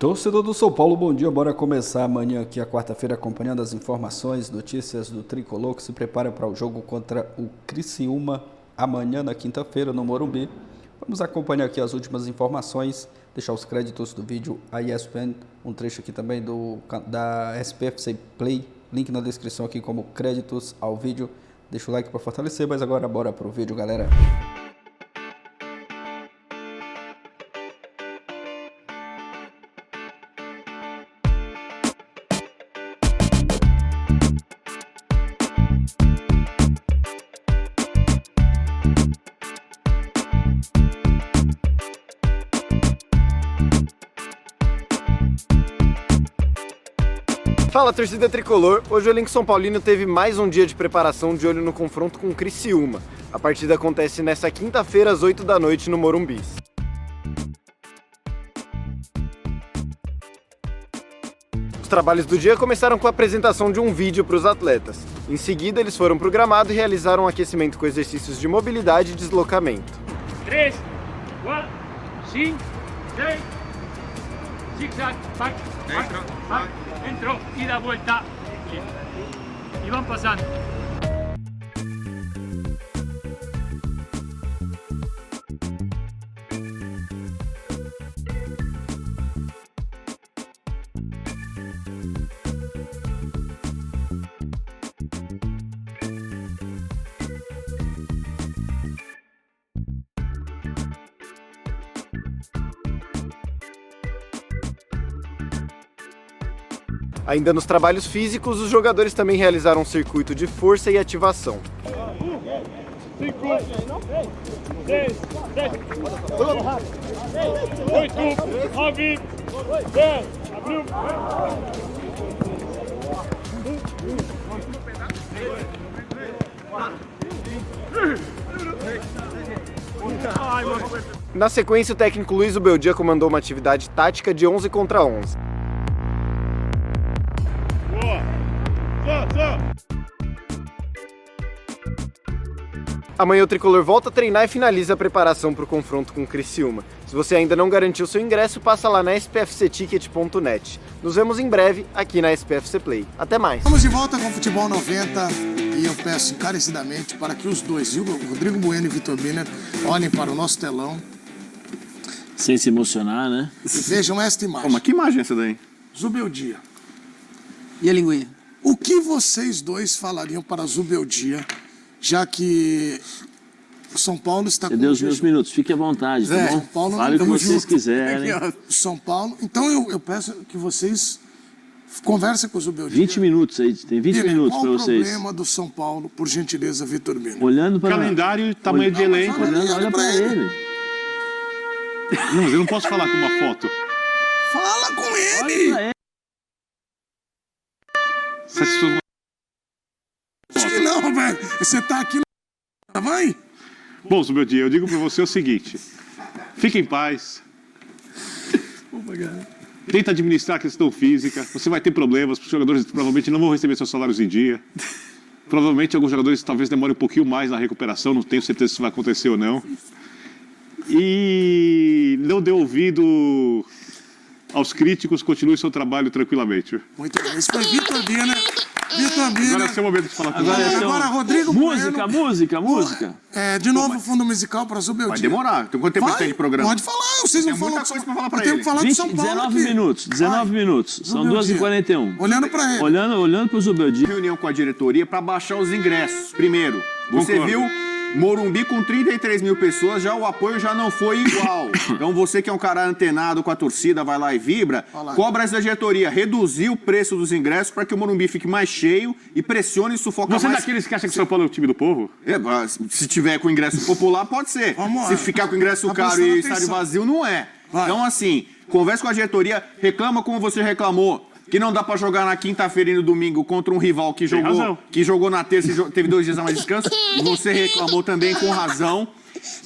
Torcedor do São Paulo, bom dia. Bora começar amanhã aqui a quarta-feira acompanhando as informações, notícias do Tricolor que se prepara para o jogo contra o Criciúma amanhã na quinta-feira no Morumbi. Vamos acompanhar aqui as últimas informações, deixar os créditos do vídeo a ESPN, um trecho aqui também da SPFC Play, link na descrição aqui como créditos ao vídeo. Deixa o like para fortalecer, mas agora bora pro vídeo, galera. Fala, torcida tricolor! Hoje o elenco São Paulino teve mais um dia de preparação de olho no confronto com o Criciúma. A partida acontece nesta quinta-feira às 8 da noite no Morumbi. Os trabalhos do dia começaram com a apresentação de um vídeo para os atletas. Em seguida, eles foram para o gramado e realizaram um aquecimento com exercícios de mobilidade e deslocamento. 3, 4, 5, 6, zig-zag, back, back, entró y da vuelta y van pasando. Ainda nos trabalhos físicos, os jogadores também realizaram um circuito de força e ativação. 5, 6, 7, 8, 9, 10, abriu. Na sequência, o técnico Luiz Ubeldia comandou uma atividade tática de 11 contra 11. Amanhã o Tricolor volta a treinar e finaliza a preparação para o confronto com o Criciúma. Se você ainda não garantiu seu ingresso, passa lá na spfcticket.net. Nos vemos em breve aqui na SPFC Play. Até mais! Vamos de volta com o Futebol 90 e eu peço encarecidamente para que os dois, o Rodrigo Bueno e o Vitor Biner, olhem para o nosso telão. Sem se emocionar, né? E vejam esta imagem. Mas que imagem é essa daí? Zubeldia. E a linguinha? O que vocês dois falariam para Zubeldia, já que o São Paulo está Você deu os meus minutos, fique à vontade, tá bom? São Paulo Fale o que tamo vocês junto. quiserem. São Paulo. Então eu peço que vocês conversem com o Zubeldia. 20 minutos aí, tem 20 Biner, minutos qual para o vocês. problema do São Paulo, por gentileza, Vitor Biner? Olhando para... Calendário, tamanho de elenco. Olha para ele. Não, eu não posso falar com uma foto. Fala com Olha ele! para ele. Você assistiu... Acho que não, velho. Você tá aqui na... Vai? Bom, meu dia, eu digo para você o seguinte. Fique em paz. Tenta administrar a questão física. Você vai ter problemas. Os jogadores provavelmente não vão receber seus salários em dia. Provavelmente alguns jogadores talvez demorem um pouquinho mais na recuperação. Não tenho certeza se isso vai acontecer ou não. E não dê ouvido aos críticos. Continue seu trabalho tranquilamente. Muito bem. Esse foi Vitor Biner. Vitor Biner. Agora é seu momento de falar com Agora você. é seu- Agora, Rodrigo Música, Bueno. música. De novo, fundo musical para Zubeldia. Vai demorar. Tem quanto tempo tem de programa? Pode falar, vocês não Tem falam. muita coisa pra falar pra Eu tenho ele. que falar do São Paulo 19 aqui. minutos, 19 minutos. São Zubeldia. 2h41. Olhando para ele. Olhando para o Zubeldia. Reunião com a diretoria para baixar os ingressos. Primeiro, você Concordo. viu Morumbi com 33 mil pessoas, já o apoio já não foi igual. Então você que é um cara antenado com a torcida, vai lá e vibra, Olha lá. cobra essa diretoria, reduzir o preço dos ingressos para que o Morumbi fique mais cheio e pressione e sufoca Você é mais. daqueles que acha que o São Paulo é o time do povo? Se tiver com ingresso popular, pode ser. Vamos lá. Se ficar com ingresso Tá caro prestando e estádio atenção. vazio, não é. Vai. Então, assim, converse com a diretoria, reclama como você reclamou. Que não dá pra jogar na quinta-feira e no domingo contra um rival que razão. jogou na terça e teve 2 dias a mais de descanso. Você reclamou também com razão.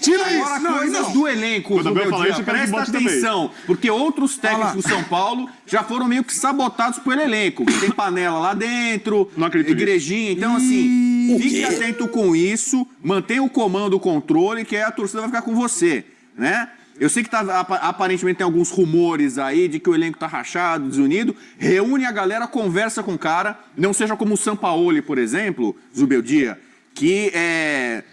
Tira Agora, isso, não, coisas não. do elenco, Quando eu Zubeldia, falar isso, eu quero que presta bote também. atenção, porque outros técnicos do São Paulo já foram meio que sabotados pelo elenco. Tem panela lá dentro, Não acredito igrejinha. Então, assim, fique atento com isso, mantenha o comando, o controle, que aí a torcida vai ficar com você, né? Eu sei que aparentemente tem alguns rumores aí de que o elenco tá rachado, desunido. Reúne a galera, conversa com o cara. Não seja como o Sampaoli, por exemplo, Zubeldia, que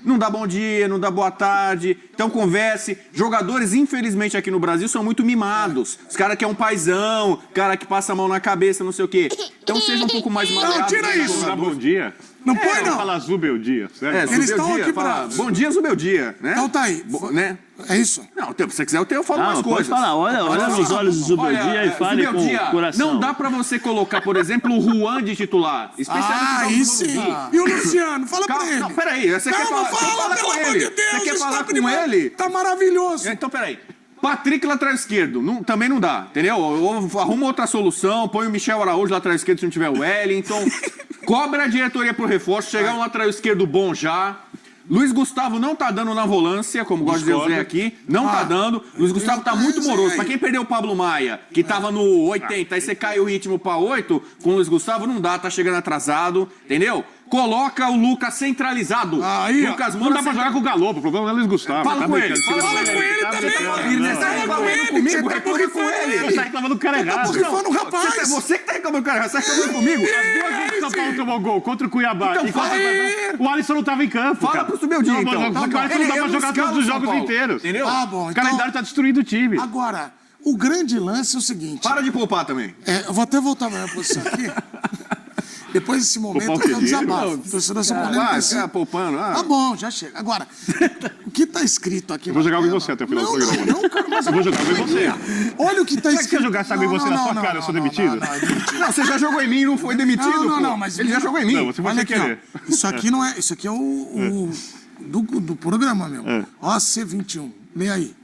não dá bom dia, não dá boa tarde, então converse. Jogadores, infelizmente, aqui no Brasil são muito mimados. Os caras que é um paizão, cara que passa a mão na cabeça, não sei o quê. Então seja um pouco mais maleável. Não, tira isso. Não dá bom dia. Não põe, não. Fala Zubeldia, certo? Eles estão aqui fala, pra... bom dia, Zubeldia, né? Então tá aí. Né? É isso? Não, se você quiser, eu falo mais Não, coisas. pode falar. Olha nos olhos do Zubeldia e fale com o coração. Não dá pra você colocar, por exemplo, o Juan de titular. Aí sim. E o Luciano? Fala pra ele. Não, peraí. Você quer falar, fala, pelo amor de Deus. Você quer falar tá com ele? Tá maravilhoso. Então, peraí. Patrick lateral esquerdo, também não dá, entendeu? Ou arruma outra solução, põe o Michel Araújo lateral esquerdo se não tiver o Wellington. Cobra a diretoria pro reforço, chegar um lateral esquerdo bom já. Luiz Gustavo não tá dando na volância, como gosta de dizer aqui. Não tá dando. Luiz Gustavo tá muito moroso. Pra quem perdeu o Pablo Maia, que tava no 80, aí você cai o ritmo pra 8, com o Luiz Gustavo não dá, tá chegando atrasado, entendeu? Coloca o Lucas centralizado. Aí, Lucas Não dá pra jogar com o Galo, o problema não é Luiz Gustavo. Fala com ele. Fala com ele também. Você tá reclamando comigo? Você tá Reclama com ele. Você tá reclamando do cara errado. borrifando o rapaz. Você que tá reclamando com o cara, você tá reclamando comigo? As duas vezes que o São Paulo tomou gol contra o Cuiabá Então e contra fala o Alisson não tava em campo. Fala cara. pro Zubeldia, Não, então. mas o Alisson não dá pra jogar todos os jogos inteiros. Entendeu? Ah, bom. O Então, calendário tá destruindo o time. agora, o grande lance é o seguinte. Para de poupar também. Eu vou até voltar à minha posição aqui. Depois desse momento, Poupar o eu quê? desabafo. Torcedor São Paulo Vai, tem sido- poupando. Tá bom, já chega. Agora, o que tá escrito aqui... Eu vou na jogar com tela- você até o final do Não, programa. não, cara, mas Eu vou jogar com você. Olha o que tá Será que escrito. você jogar essa água em você na sua cara, eu sou demitido? Não, é demitido. Não, você já jogou em mim e não foi demitido, Não, pô. mas... Ele já jogou em mim. Não, você vai Olha sem aqui, querer. ó. Isso aqui não é... Isso aqui é o do programa, meu. Ó, C21. Lê aí.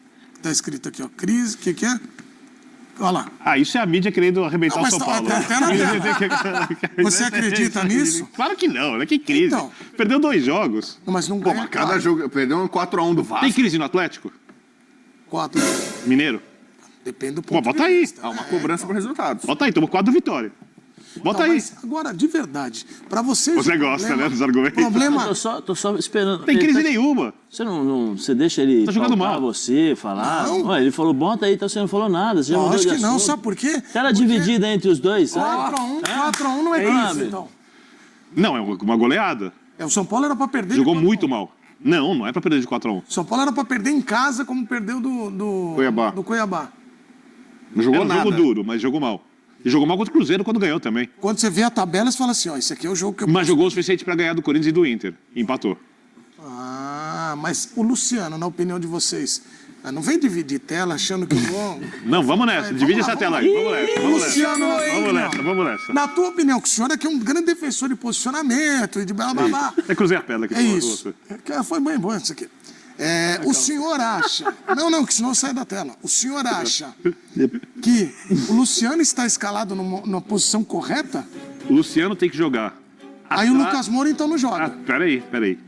Tá escrito aqui, ó. Crise, o que é? Olha lá. Ah, isso é a mídia querendo arrebentar Não, o mas São tá- Paulo. tá até na tela. Você acredita nisso? Claro que não, né? Que crise. Então. Perdeu 2 jogos. Não, mas não Pô, ganha. mas cada jogo... Perdeu um 4x1 do Vasco. Tem crise no Atlético? 4. Mineiro? Depende do Pô, ponto bota de aí. vista. Há uma cobrança por resultados. Bota aí, tomou 4 vitórias. Bota Não, aí. mas agora, de verdade, pra você... Você gosta, né, dos argumentos. Problema... Tô só esperando. Tem crise Ele tá- nenhuma. Você você deixa ele Tá jogando pautar mal. você, falar. Não. Ué, ele falou, bota aí, então você não falou nada. Você já mudou Acho de que não, assunto. sabe por quê? Tela dividida entre os dois, sabe? 4x1 não é É, crise, isso. então. Não, é uma goleada. O São Paulo era pra perder... Jogou de muito mal. Não é pra perder de 4x1. São Paulo era pra perder em casa, como perdeu do Cuiabá. do Cuiabá. Não jogou Era um nada. jogo duro, mas jogou mal. E jogou mal contra o Cruzeiro quando ganhou também. Quando você vê a tabela, você fala assim, ó, esse aqui é o jogo que eu... Mas jogou o suficiente pra ganhar do Corinthians e do Inter. E empatou. Ah, mas o Luciano, na opinião de vocês, não vem dividir tela achando que eu vou... Não, vamos nessa. Divide essa tela aí. Vamos nessa. Vamos nessa. Luciano, Vamos nessa. Na tua opinião, que o senhor é que é um grande defensor de posicionamento e de blá blá blá. É cruzei a pedra aqui. É isso. Foi bem bom isso aqui. O senhor acha... Não, que senão sai da tela. O senhor acha que o Luciano está escalado numa posição correta? O Luciano tem que jogar. Aí o Lucas Moura então não joga. Peraí.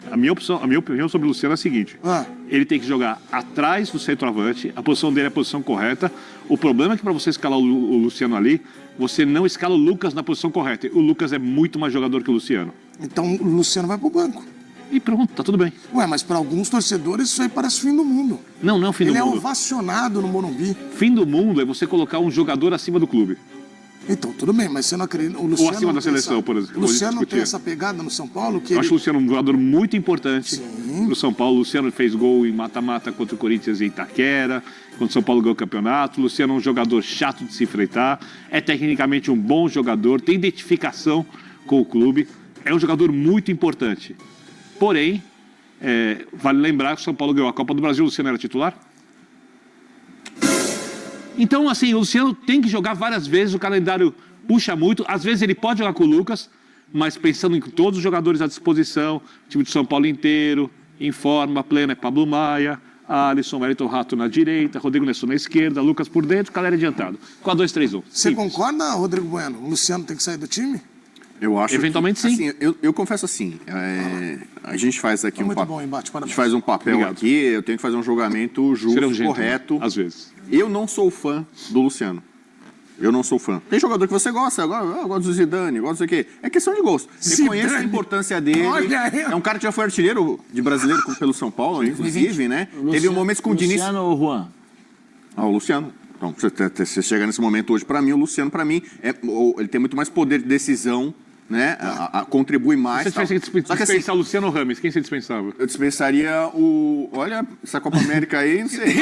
A minha opinião sobre o Luciano é a seguinte. Ele tem que jogar atrás do centroavante, a posição dele é a posição correta. O problema é que para você escalar o Luciano ali, você não escala o Lucas na posição correta. O Lucas é muito mais jogador que o Luciano. Então o Luciano vai pro banco. E pronto, tá tudo bem. Ué, mas para alguns torcedores isso aí parece o fim do mundo. Não é o fim do Ele é mundo. ovacionado no Morumbi. Fim do mundo é você colocar um jogador acima do clube. Então, tudo bem, mas você não acredita... O Luciano acima não da tem seleção, essa... por exemplo. O Luciano não tem discutir. essa pegada no São Paulo que Eu ele... acho o Luciano um jogador muito importante Sim. pro São Paulo. O Luciano fez gol em mata-mata contra o Corinthians em Itaquera, quando o São Paulo ganhou o campeonato. O Luciano é um jogador chato de se enfrentar, é tecnicamente um bom jogador, tem identificação com o clube, é um jogador muito importante. Porém, vale lembrar que o São Paulo ganhou a Copa do Brasil, o Luciano era titular? Então, assim, o Luciano tem que jogar várias vezes, o calendário puxa muito. Às vezes ele pode jogar com o Lucas, mas pensando em todos os jogadores à disposição, o time de São Paulo inteiro, em forma plena, é Pablo Maia, Alisson, Wellington Rato na direita, Rodrigo Nestor na esquerda, Lucas por dentro, galera adiantado. 4-2-3-1. Você concorda, Rodrigo Bueno? O Luciano tem que sair do time? Eu acho Eventualmente, que, sim. Assim, eu confesso assim, a gente faz aqui Muito bom o embate, a parabéns. gente faz um papel Obrigado. aqui, eu tenho que fazer um julgamento justo, Serão gente, correto. às vezes. Eu não sou fã do Luciano. Eu não sou fã. Tem jogador que você gosta, eu gosto do Zidane, eu gosto do quê? É questão de gosto. Reconheço a importância dele. Olha aí. É um cara que já foi artilheiro de brasileiro pelo São Paulo, inclusive, né? Teve um momento com o Diniz. Luciano ou Juan? O Luciano. Então, você chega nesse momento hoje, para mim, o Luciano, ele tem muito mais poder de decisão, né? Contribui mais. Você tivesse que dispensar o Luciano Rames, quem você dispensava? Eu dispensaria o... Olha, essa Copa América aí, não sei.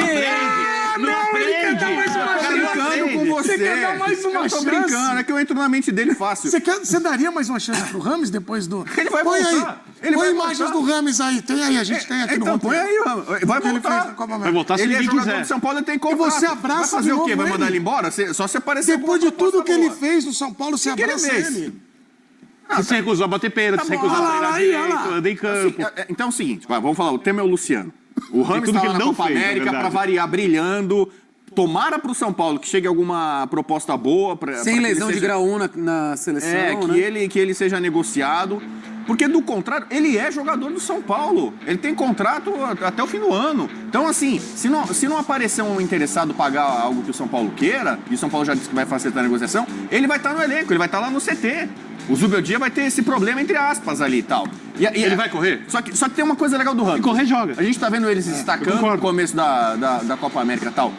Não aprende! Brincando com você. Você quer dar mais uma chance? Eu tô brincando, é que eu entro na mente dele fácil. Você daria mais uma chance pro Rames depois do... Ele vai voltar. Põe imagens do Rames aí. Tem aí, a gente tem aqui no Então, põe aí, Rames. Vai voltar. Vai voltar se ele ninguém é jogador quiser. do São Paulo, ele tem contrato. E você abraça vai fazer de o quê? novo Vai mandar ele? ele embora? Só se aparecer Depois de tudo que ele boa. fez no São Paulo, você que ele abraça fez? ele. Se você recusou a bater pênalti, se recusou a treinar direito, anda em campo. Então é o seguinte, vamos falar, o tema é o Luciano. O Rames tudo tá que lá ele na não Copa fez, América na para verdade. variar, brilhando. Tomara pro São Paulo que chegue alguma proposta boa. Sem lesão de grau 1 na seleção, que ele seja negociado. Porque, do contrário, ele é jogador do São Paulo. Ele tem contrato até o fim do ano. Então, assim, se não aparecer um interessado pagar algo que o São Paulo queira, e o São Paulo já disse que vai facilitar a negociação, ele vai estar no elenco, ele vai estar lá no CT. O Zubeldia vai ter esse problema, entre aspas, ali e tal. Ele vai correr? Só que tem uma coisa legal do Rames. Se correr, joga. A gente tá vendo ele se destacando no começo da Copa América e tal.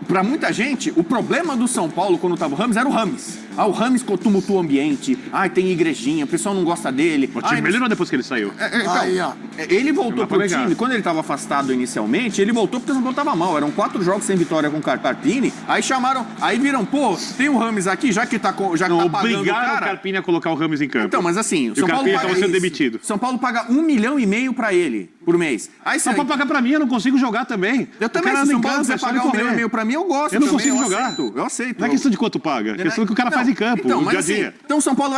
Pra muita gente, o problema do São Paulo quando tava o Rames era o Rames. O Rames tumultua o ambiente. Tem igrejinha, o pessoal não gosta dele. O time melhorou depois que ele saiu. Ele voltou pro time, quando ele tava afastado inicialmente, ele voltou porque o São Paulo tava mal. Eram 4 jogos sem vitória com o Carpini. Aí chamaram, aí viram, tem o Rames aqui, já que tá pagando o cara. Obrigaram o Carpini a colocar o Rames em campo. Então, mas assim, o São Paulo estava sendo demitido. São Paulo paga 1,5 milhão pra ele por mês. Aí Só pode pagar pra mim, eu não consigo jogar também. Eu também, se o São Paulo quiser pagar 1,5 milhão pra mim, eu gosto. Eu não consigo jogar. Eu aceito. Não é questão de quanto paga, é questão do que o cara faz em campo, então, no dia a dia. Então o São Paulo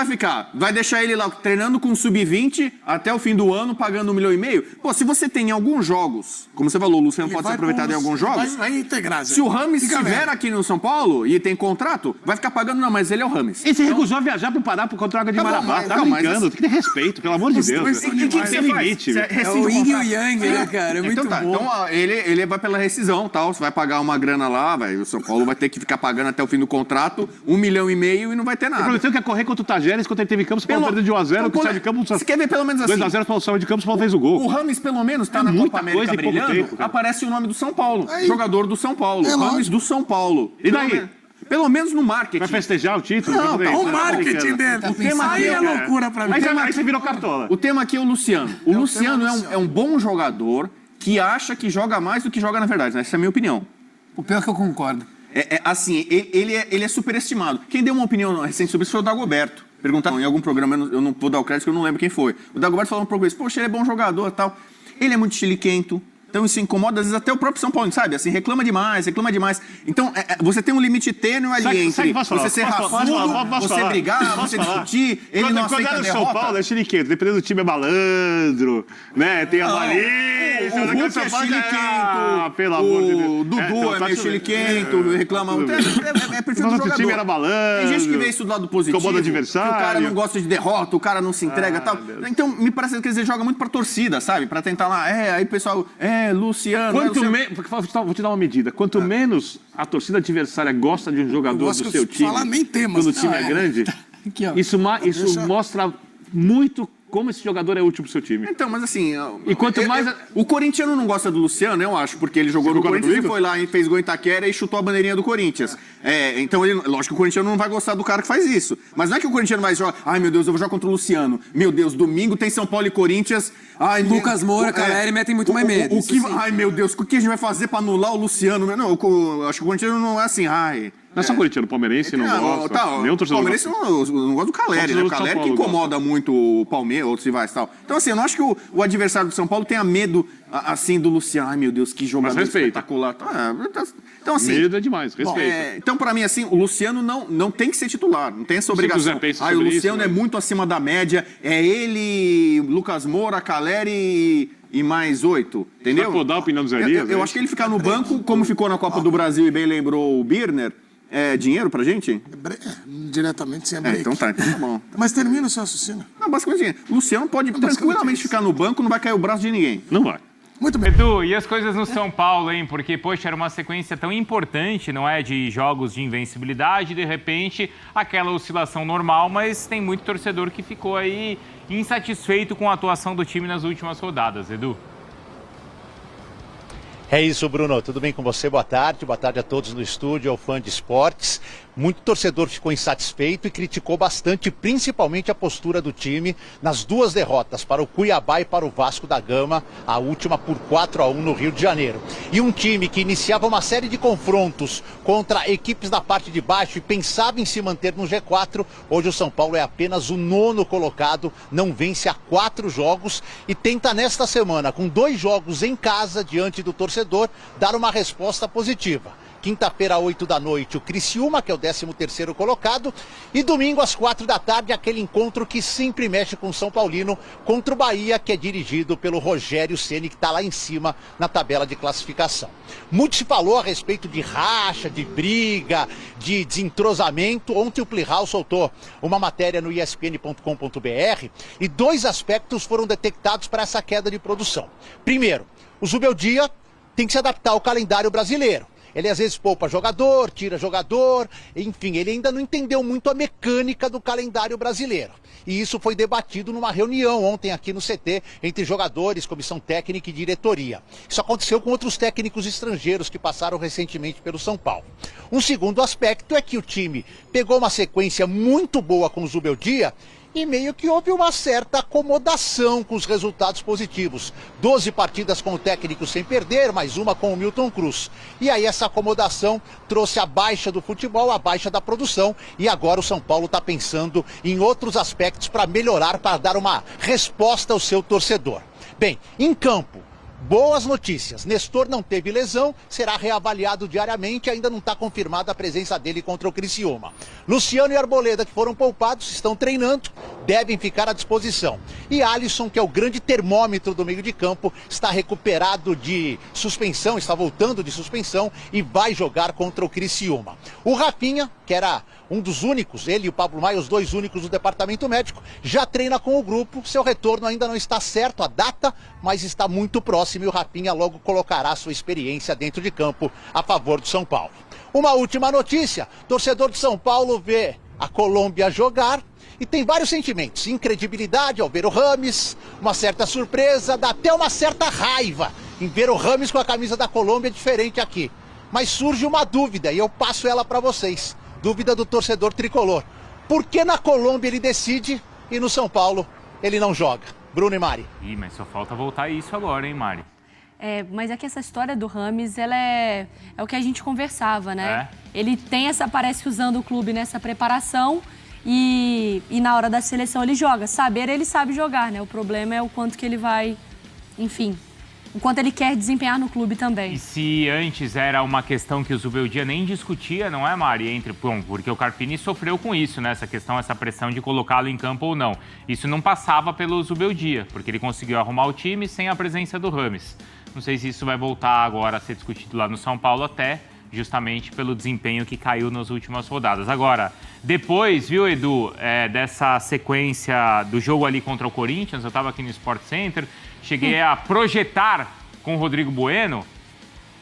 vai deixar ele lá treinando com o Sub-20 até o fim do ano, pagando 1,5 milhão. Pô, se você tem em alguns jogos, como você falou, o Luciano pode ser aproveitado em alguns jogos. Vai integrar. Se o Rames estiver aqui no São Paulo e tem contrato, vai ficar pagando, não, mas ele é o Rames. E você recusou a viajar pro Pará por contra a Água de Marabá. Tá brincando, tem que ter respeito, pelo amor de Deus. Tem limite. É o Yin e o Yang, né, cara? É muito bom. Então ele vai pela rescisão, tal. Você vai pagar uma grana lá, o São Paulo vai ter que ficar pagando até o fim do contrato 1,5 milhão e não vai ter nada. O problema é que é correr contra o Tajeres, quando ele teve em campo, o Paulo perdeu de 1-0, que sai de campo... Você quer ver pelo menos assim? 2-0, o Paulo saiu de campo, o Paulo fez o gol. O Rames, pelo menos, tá na Copa América brilhando, aparece o nome do São Paulo. Jogador do São Paulo. Rames do São Paulo. E daí? Pelo menos no marketing. Vai festejar o título? Não, tá o marketing dele. O tema aí é loucura pra mim. Aí você virou cartola. O tema aqui é o Luciano. O Luciano é um bom jogador que acha que joga mais do que joga na verdade. Essa é a minha opinião. O pior é que eu concordo. Assim, ele é superestimado. Quem deu uma opinião recente sobre isso foi o Dagoberto. Perguntaram em algum programa, eu não vou dar o crédito, que eu não lembro quem foi. O Dagoberto falou um pouco isso. Poxa, ele é bom jogador e tal. Ele é muito chiliquento. Então isso incomoda, às vezes, até o próprio São Paulo, sabe? Assim, reclama demais. Então, você tem um limite tênue ali entre você ser raçudo, você brigar, você discutir, ele não aceita a derrota. Quando é São Paulo, é chiliquento. Dependendo do time, é malandro, né? Tem a malícia. O Hulk é chiliquento. Pelo amor de Deus. O Dudu é meio chiliquento, reclama. É perfil do Nosso jogador. time era malandro. Tem gente que vê isso do lado positivo. Incomoda o adversário. Que o cara não gosta de derrota, o cara não se entrega e tal. Então, me parece que ele joga muito pra torcida, sabe? Pra tentar lá, aí o pessoal... Luciano. Vou te dar uma medida. Quanto menos a torcida adversária gosta de um jogador do seu time, quando o time é grande, isso mostra muito como esse jogador é útil pro seu time. Então, mas assim... E quanto mais... O corintiano não gosta do Luciano, eu acho, porque ele jogou no Corinthians e foi lá e fez gol em Itaquera e chutou a bandeirinha do Corinthians. Então, lógico que o corintiano não vai gostar do cara que faz isso. Mas não é que o corintiano vai jogar... Ai, meu Deus, eu vou jogar contra o Luciano. Meu Deus, domingo tem São Paulo e Corinthians. Ai, Lucas Moura, Caleri metem muito mais medo. Ai, meu Deus, o que a gente vai fazer pra anular o Luciano? Não, acho que o corintiano não é assim, Não é só corintiano, palmeirense não gosta. Nenhum torcedor palmeirense não gosta do Caleri, né? O Caleri que incomoda muito o Palmeiras, outros rivais e tal. Então, assim, eu não acho que o adversário do São Paulo tenha medo, assim, do Luciano. Ai, meu Deus, que jogador espetacular. Então, assim... Medo é demais, respeito. Então, pra mim, assim, o Luciano não tem que ser titular, não tem essa obrigação. O Luciano é muito acima da média, é ele, Lucas Moura, Caleri e mais 8, entendeu? Vai podar a opinião dos Elias? Eu acho que ele ficar no banco, como ficou na Copa do Brasil e bem lembrou o Birner, é dinheiro pra gente? Diretamente sem break. Então tá bom. Mas termina o seu raciocínio. Não, basicamente, o Luciano pode tranquilamente ficar no banco, não vai cair o braço de ninguém. Não vai. Muito bem. Edu, e as coisas no São Paulo, hein? Porque, poxa, era uma sequência tão importante, não é? De jogos de invencibilidade, de repente, aquela oscilação normal, mas tem muito torcedor que ficou aí insatisfeito com a atuação do time nas últimas rodadas, Edu. É isso, Bruno. Tudo bem com você? Boa tarde a todos no estúdio, ao fã de esportes. Muito torcedor ficou insatisfeito e criticou bastante, principalmente a postura do time nas duas derrotas, para o Cuiabá e para o Vasco da Gama, a última por 4-1 no Rio de Janeiro. E um time que iniciava uma série de confrontos contra equipes da parte de baixo e pensava em se manter no G4, hoje o São Paulo é apenas o 9º colocado, não vence há 4 jogos e tenta nesta semana, com 2 jogos em casa diante do torcedor, dar uma resposta positiva. Quinta-feira, 8 da noite, o Criciúma, que é o 13º colocado. E domingo, às 4 da tarde, aquele encontro que sempre mexe com o São Paulino contra o Bahia, que é dirigido pelo Rogério Ceni, que está lá em cima na tabela de classificação. Muito se falou a respeito de racha, de briga, de desentrosamento. Ontem o Plihal soltou uma matéria no espn.com.br e 2 aspectos foram detectados para essa queda de produção. Primeiro, o Zubeldia tem que se adaptar ao calendário brasileiro. Ele às vezes poupa jogador, tira jogador, enfim, ele ainda não entendeu muito a mecânica do calendário brasileiro. E isso foi debatido numa reunião ontem aqui no CT entre jogadores, comissão técnica e diretoria. Isso aconteceu com outros técnicos estrangeiros que passaram recentemente pelo São Paulo. Um segundo aspecto é que o time pegou uma sequência muito boa com o Zubeldia e meio que houve uma certa acomodação com os resultados positivos. 12 partidas com o técnico sem perder, mais uma com o Milton Cruz. E aí essa acomodação trouxe a baixa do futebol, a baixa da produção. E agora o São Paulo está pensando em outros aspectos para melhorar, para dar uma resposta ao seu torcedor. Bem, em campo, boas notícias. Nestor não teve lesão, será reavaliado diariamente, ainda não está confirmada a presença dele contra o Criciúma. Luciano e Arboleda, que foram poupados, estão treinando, devem ficar à disposição. E Alisson, que é o grande termômetro do meio de campo, está recuperado de suspensão, está voltando de suspensão e vai jogar contra o Criciúma. O Rafinha, que era um dos únicos, ele e o Pablo Maia, os 2 únicos do departamento médico, já treina com o grupo. Seu retorno ainda não está certo, a data, mas está muito próximo e o Rafinha logo colocará sua experiência dentro de campo a favor do São Paulo. Uma última notícia, torcedor de São Paulo vê a Colômbia jogar e tem vários sentimentos, incredibilidade ao ver o Rames, uma certa surpresa, dá até uma certa raiva em ver o Rames com a camisa da Colômbia diferente aqui. Mas surge uma dúvida e eu passo ela para vocês. Dúvida do torcedor tricolor. Por que na Colômbia ele decide e no São Paulo ele não joga? Bruno e Mari. Ih, mas só falta voltar isso agora, hein, Mari? Mas é que essa história do Rames, ela é o que a gente conversava, né? Ele tem parece que usando o clube nessa preparação e na hora da seleção ele joga. Saber, ele sabe jogar, né? O problema é o quanto que ele vai, enfim, o quanto ele quer desempenhar no clube também. E se antes era uma questão que o Zubeldia nem discutia, não é, Mari? Porque o Carpini sofreu com isso, né? Essa questão, essa pressão de colocá-lo em campo ou não. Isso não passava pelo Zubeldia, porque ele conseguiu arrumar o time sem a presença do Rames. Não sei se isso vai voltar agora a ser discutido lá no São Paulo, até justamente pelo desempenho que caiu nas últimas rodadas. Agora, depois, viu, Edu, dessa sequência do jogo ali contra o Corinthians, eu estava aqui no Sport Center, cheguei a projetar com o Rodrigo Bueno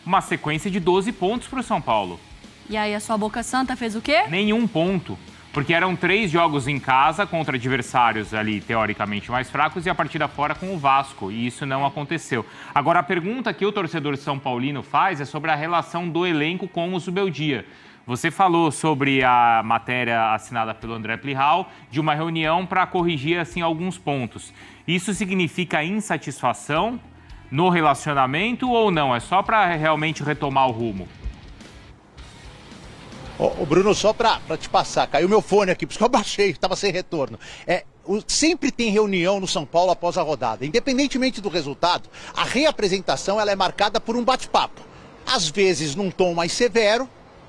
uma sequência de 12 pontos para o São Paulo. E aí a sua boca santa fez o quê? Nenhum ponto. Porque eram 3 jogos em casa contra adversários ali, teoricamente, mais fracos e a partida fora com o Vasco. E isso não aconteceu. Agora, a pergunta que o torcedor São Paulino faz é sobre a relação do elenco com o Zubeldia. Você falou sobre a matéria assinada pelo André Plihal, de uma reunião para corrigir, assim, alguns pontos. Isso significa insatisfação no relacionamento ou não? É só para realmente retomar o rumo? Ô Bruno, só pra te passar, caiu meu fone aqui, por isso que eu baixei, estava sem retorno. Sempre tem reunião no São Paulo após a rodada. Independentemente do resultado, a reapresentação ela é marcada por um bate-papo. Às vezes num tom mais severo,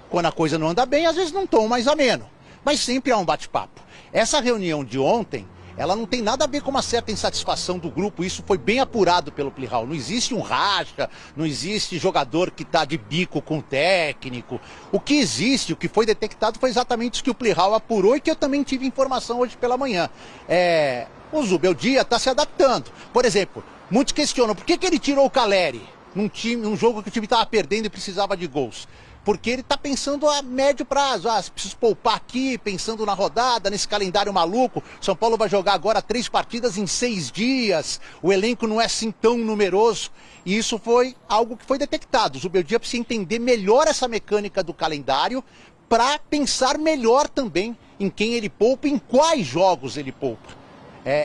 quando a coisa não anda bem, às vezes num tom mais ameno. Mas sempre há um bate-papo. Essa reunião de ontem, ela não tem nada a ver com uma certa insatisfação do grupo, isso foi bem apurado pelo Plihal. Não existe um racha, não existe jogador que está de bico com o técnico. O que existe, o que foi detectado foi exatamente isso que o Plihal apurou e que eu também tive informação hoje pela manhã. O Zubeldia está se adaptando. Por exemplo, muitos questionam por que ele tirou o Caleri num jogo que o time estava perdendo e precisava de gols. porque ele está pensando a médio prazo. Preciso poupar aqui, pensando na rodada, nesse calendário maluco. São Paulo vai jogar agora 3 partidas em 6 dias. O elenco não é assim tão numeroso. E isso foi algo que foi detectado. O Zubeldia precisa entender melhor essa mecânica do calendário para pensar melhor também em quem ele poupa e em quais jogos ele poupa.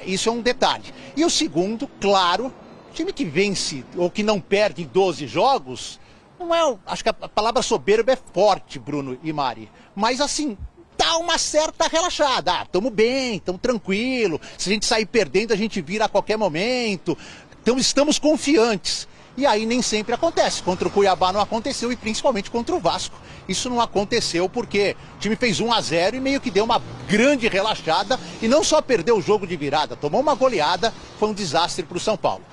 Isso é um detalhe. E o segundo, claro, time que vence ou que não perde em 12 jogos, não é, acho que a palavra soberba é forte, Bruno e Mari, mas assim, dá uma certa relaxada. Estamos bem, estamos tranquilo, se a gente sair perdendo a gente vira a qualquer momento, então estamos confiantes. E aí nem sempre acontece. Contra o Cuiabá não aconteceu e principalmente contra o Vasco. Isso não aconteceu porque o time fez 1-0 e meio que deu uma grande relaxada e não só perdeu o jogo de virada, tomou uma goleada, foi um desastre para o São Paulo.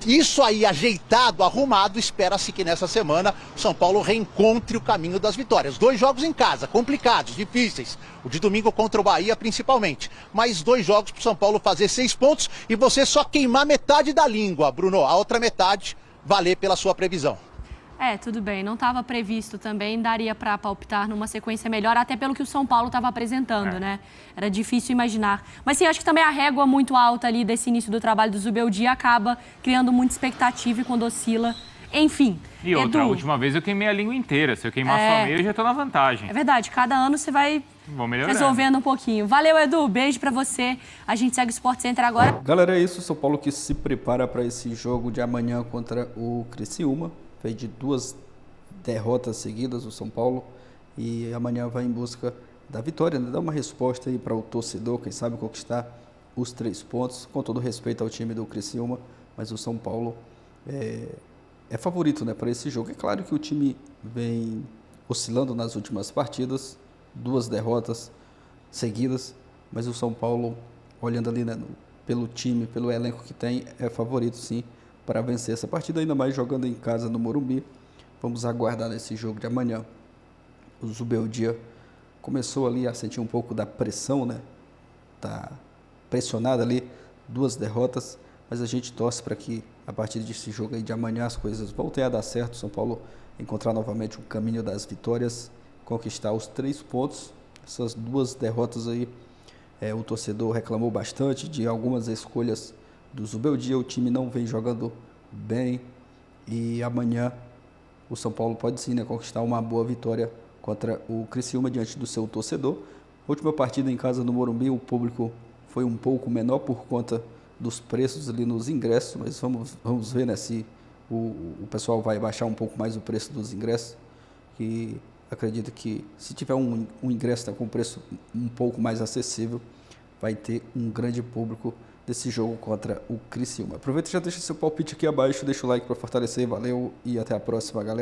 Isso aí ajeitado, arrumado, espera-se que nessa semana o São Paulo reencontre o caminho das vitórias. 2 jogos em casa, complicados, difíceis. O de domingo contra o Bahia principalmente. Mais 2 jogos para o São Paulo fazer 6 pontos e você só queimar metade da língua, Bruno. A outra metade valer pela sua previsão. Tudo bem. Não estava previsto também, daria para palpitar numa sequência melhor, até pelo que o São Paulo estava apresentando, né? Era difícil imaginar. Mas sim, acho que também a régua muito alta ali desse início do trabalho do Zubeldia acaba criando muita expectativa e quando oscila, enfim. E outra, a última vez eu queimei a língua inteira. Se eu queimar só meio, eu já estou na vantagem. É verdade, cada ano você vai resolvendo um pouquinho. Valeu, Edu, beijo pra você. A gente segue o Sport Center agora. Galera, é isso. O São Paulo que se prepara para esse jogo de amanhã contra o Criciúma. Veio de 2 derrotas seguidas o São Paulo e amanhã vai em busca da vitória, né? Dar uma resposta aí para o torcedor, quem sabe conquistar os 3 pontos, com todo respeito ao time do Criciúma, mas o São Paulo é favorito, né, para esse jogo. É claro que o time vem oscilando nas últimas partidas, 2 derrotas seguidas, mas o São Paulo, olhando ali, né, pelo time, pelo elenco que tem, é favorito sim para vencer essa partida, ainda mais jogando em casa no Morumbi. Vamos aguardar nesse jogo de amanhã. O Zubeldia começou ali a sentir um pouco da pressão, né? Tá pressionado ali, 2 derrotas, mas a gente torce para que a partir desse jogo aí de amanhã as coisas voltem a dar certo, São Paulo encontrar novamente o caminho das vitórias, conquistar os 3 pontos. Essas 2 derrotas aí, o torcedor reclamou bastante de algumas escolhas do Zubeldia, o time não vem jogando bem e amanhã o São Paulo pode sim, né, conquistar uma boa vitória contra o Criciúma diante do seu torcedor. A última partida em casa no Morumbi, o público foi um pouco menor por conta dos preços ali nos ingressos, mas vamos ver, né, se o pessoal vai baixar um pouco mais o preço dos ingressos, que acredito que se tiver um ingresso, né, com preço um pouco mais acessível, vai ter um grande público desse jogo contra o Criciúma. Aproveita e já deixa seu palpite aqui abaixo, deixa o like para fortalecer, valeu e até a próxima, galera.